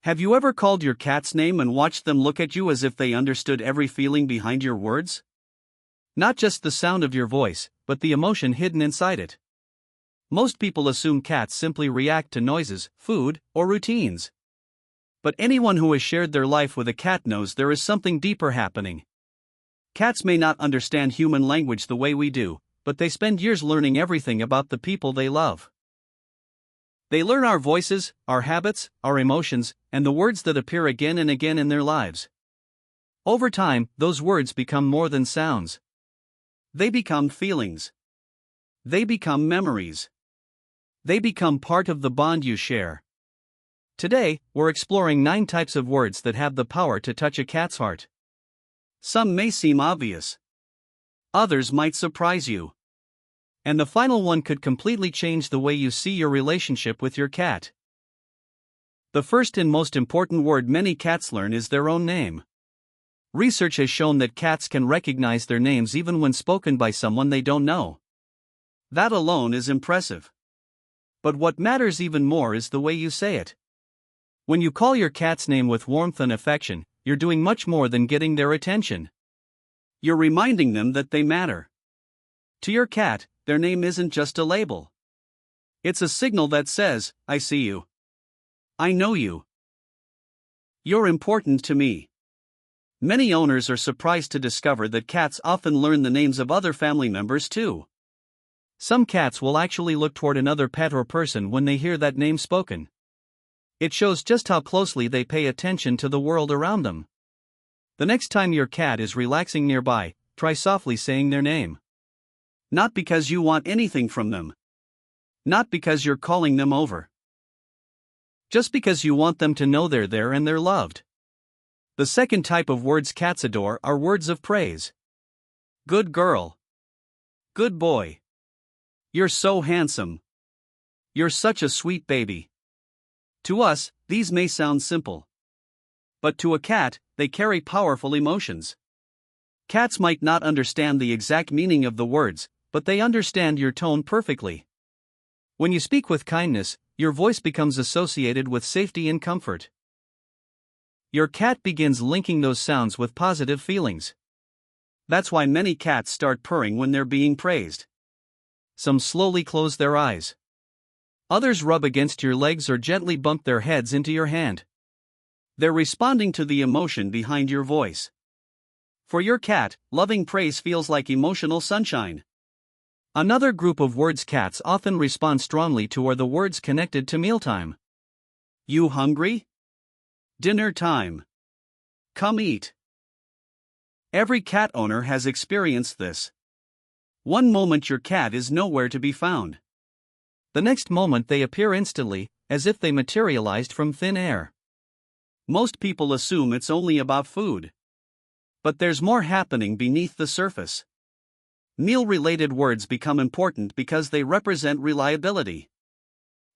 Have you ever called your cat's name and watched them look at you as if they understood every feeling behind your words? Not just the sound of your voice, but the emotion hidden inside it. Most people assume cats simply react to noises, food, or routines. But anyone who has shared their life with a cat knows there is something deeper happening. Cats may not understand human language the way we do, but they spend years learning everything about the people they love. They learn our voices, our habits, our emotions, and the words that appear again and again in their lives. Over time, those words become more than sounds. They become feelings. They become memories. They become part of the bond you share. Today, we're exploring 9 types of words that have the power to touch a cat's heart. Some may seem obvious. Others might surprise you. And the final one could completely change the way you see your relationship with your cat. The first and most important word many cats learn is their own name. Research has shown that cats can recognize their names even when spoken by someone they don't know. That alone is impressive. But what matters even more is the way you say it. When you call your cat's name with warmth and affection, you're doing much more than getting their attention. You're reminding them that they matter. To your cat, their name isn't just a label. It's a signal that says, I see you. I know you. You're important to me. Many owners are surprised to discover that cats often learn the names of other family members too. Some cats will actually look toward another pet or person when they hear that name spoken. It shows just how closely they pay attention to the world around them. The next time your cat is relaxing nearby, try softly saying their name. Not because you want anything from them. Not because you're calling them over. Just because you want them to know they're there and they're loved. The second type of words cats adore are words of praise. Good girl. Good boy. You're so handsome. You're such a sweet baby. To us, these may sound simple. But to a cat, they carry powerful emotions. Cats might not understand the exact meaning of the words, but they understand your tone perfectly. When you speak with kindness, your voice becomes associated with safety and comfort. Your cat begins linking those sounds with positive feelings. That's why many cats start purring when they're being praised. Some slowly close their eyes. Others rub against your legs or gently bump their heads into your hand. They're responding to the emotion behind your voice. For your cat, loving praise feels like emotional sunshine. Another group of words cats often respond strongly to are the words connected to mealtime. You hungry? Dinner time. Come eat. Every cat owner has experienced this. One moment your cat is nowhere to be found. The next moment they appear instantly, as if they materialized from thin air. Most people assume it's only about food. But there's more happening beneath the surface. Meal-related words become important because they represent reliability.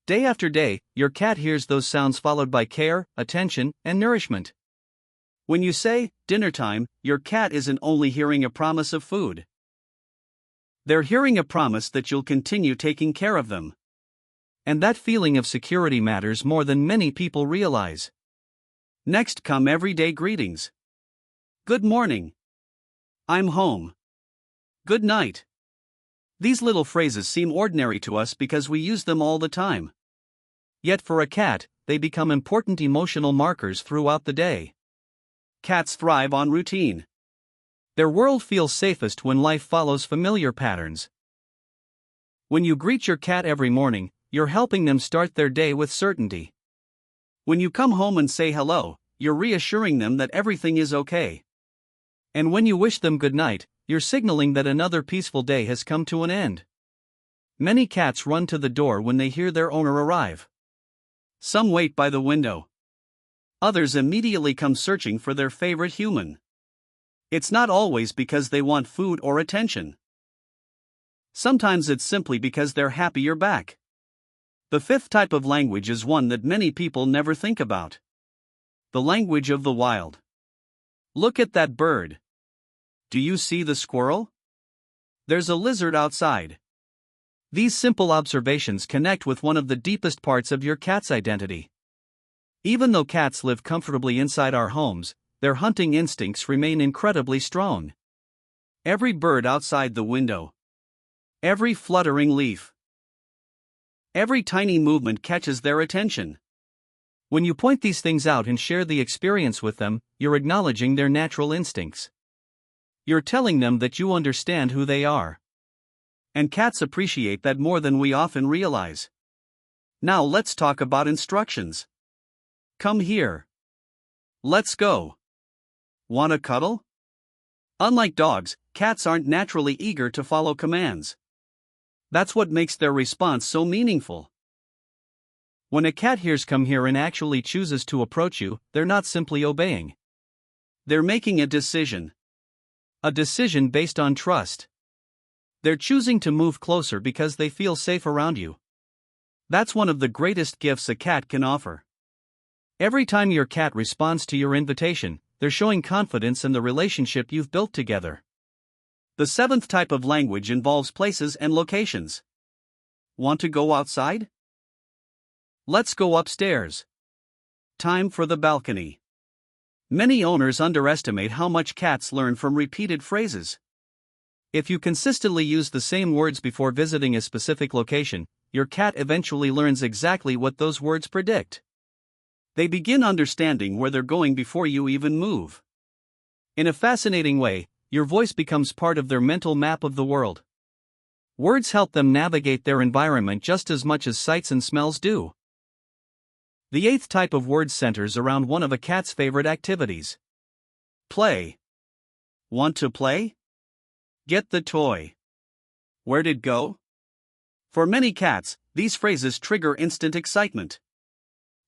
Day after day, your cat hears those sounds followed by care, attention, and nourishment. When you say, dinner time, your cat isn't only hearing a promise of food. They're hearing a promise that you'll continue taking care of them. And that feeling of security matters more than many people realize. Next come everyday greetings. Good morning. I'm home. Good night. These little phrases seem ordinary to us because we use them all the time. Yet for a cat, they become important emotional markers throughout the day. Cats thrive on routine. Their world feels safest when life follows familiar patterns. When you greet your cat every morning, you're helping them start their day with certainty. When you come home and say hello, you're reassuring them that everything is okay. And when you wish them good night, you're signaling that another peaceful day has come to an end. Many cats run to the door when they hear their owner arrive. Some wait by the window. Others immediately come searching for their favorite human. It's not always because they want food or attention. Sometimes it's simply because they're happy you're back. The fifth type of language is one that many people never think about. The language of the wild. Look at that bird. Do you see the squirrel? There's a lizard outside. These simple observations connect with one of the deepest parts of your cat's identity. Even though cats live comfortably inside our homes, their hunting instincts remain incredibly strong. Every bird outside the window, every fluttering leaf, every tiny movement catches their attention. When you point these things out and share the experience with them, you're acknowledging their natural instincts. You're telling them that you understand who they are. And cats appreciate that more than we often realize. Now let's talk about instructions. Come here. Let's go. Wanna cuddle? Unlike dogs, cats aren't naturally eager to follow commands. That's what makes their response so meaningful. When a cat hears "come here" and actually chooses to approach you, they're not simply obeying. They're making a decision. A decision based on trust. They're choosing to move closer because they feel safe around you. That's one of the greatest gifts a cat can offer. Every time your cat responds to your invitation, they're showing confidence in the relationship you've built together. The seventh type of language involves places and locations. Want to go outside? Let's go upstairs. Time for the balcony. Many owners underestimate how much cats learn from repeated phrases. If you consistently use the same words before visiting a specific location, your cat eventually learns exactly what those words predict. They begin understanding where they're going before you even move. In a fascinating way, your voice becomes part of their mental map of the world. Words help them navigate their environment just as much as sights and smells do. The eighth type of word centers around one of a cat's favorite activities. Play. Want to play? Get the toy. Where'd it go? For many cats, these phrases trigger instant excitement.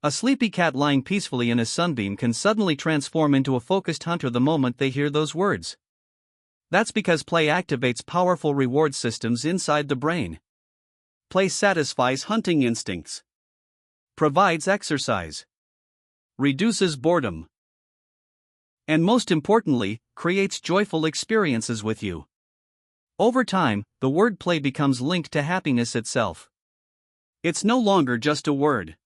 A sleepy cat lying peacefully in a sunbeam can suddenly transform into a focused hunter the moment they hear those words. That's because play activates powerful reward systems inside the brain. Play satisfies hunting instincts, provides exercise, reduces boredom, and most importantly, creates joyful experiences with you. Over time, the word play becomes linked to happiness itself. It's no longer just a word.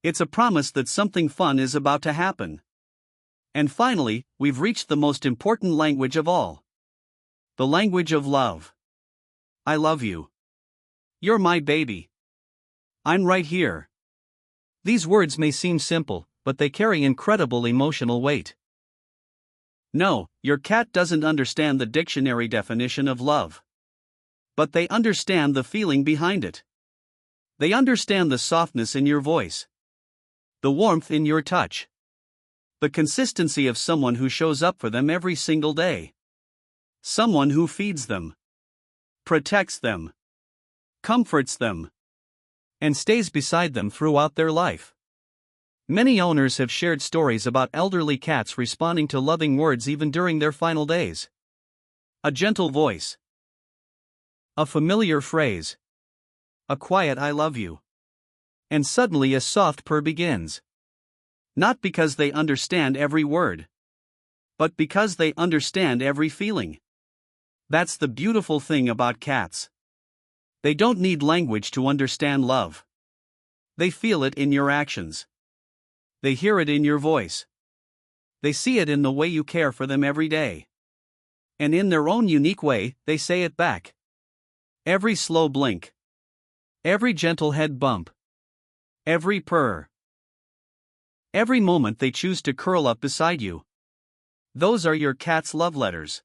It's a promise that something fun is about to happen. And finally, we've reached the most important language of all. The language of love. I love you. You're my baby. I'm right here. These words may seem simple, but they carry incredible emotional weight. No, your cat doesn't understand the dictionary definition of love. But they understand the feeling behind it. They understand the softness in your voice, the warmth in your touch, the consistency of someone who shows up for them every single day. Someone who feeds them, protects them, comforts them, and stays beside them throughout their life. Many owners have shared stories about elderly cats responding to loving words even during their final days. A gentle voice, a familiar phrase, a quiet "I love you," and suddenly a soft purr begins. Not because they understand every word, but because they understand every feeling. That's the beautiful thing about cats. They don't need language to understand love. They feel it in your actions. They hear it in your voice. They see it in the way you care for them every day. And in their own unique way, they say it back. Every slow blink, every gentle head bump, every purr, every moment they choose to curl up beside you. Those are your cat's love letters.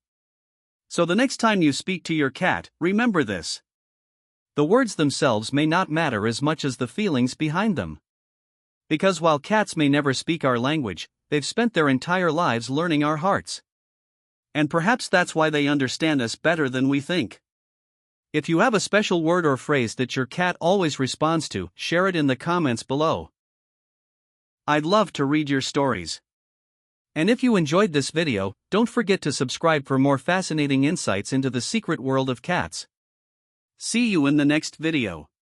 So the next time you speak to your cat, remember this. The words themselves may not matter as much as the feelings behind them. Because while cats may never speak our language, they've spent their entire lives learning our hearts. And perhaps that's why they understand us better than we think. If you have a special word or phrase that your cat always responds to, share it in the comments below. I'd love to read your stories. And if you enjoyed this video, don't forget to subscribe for more fascinating insights into the secret world of cats. See you in the next video.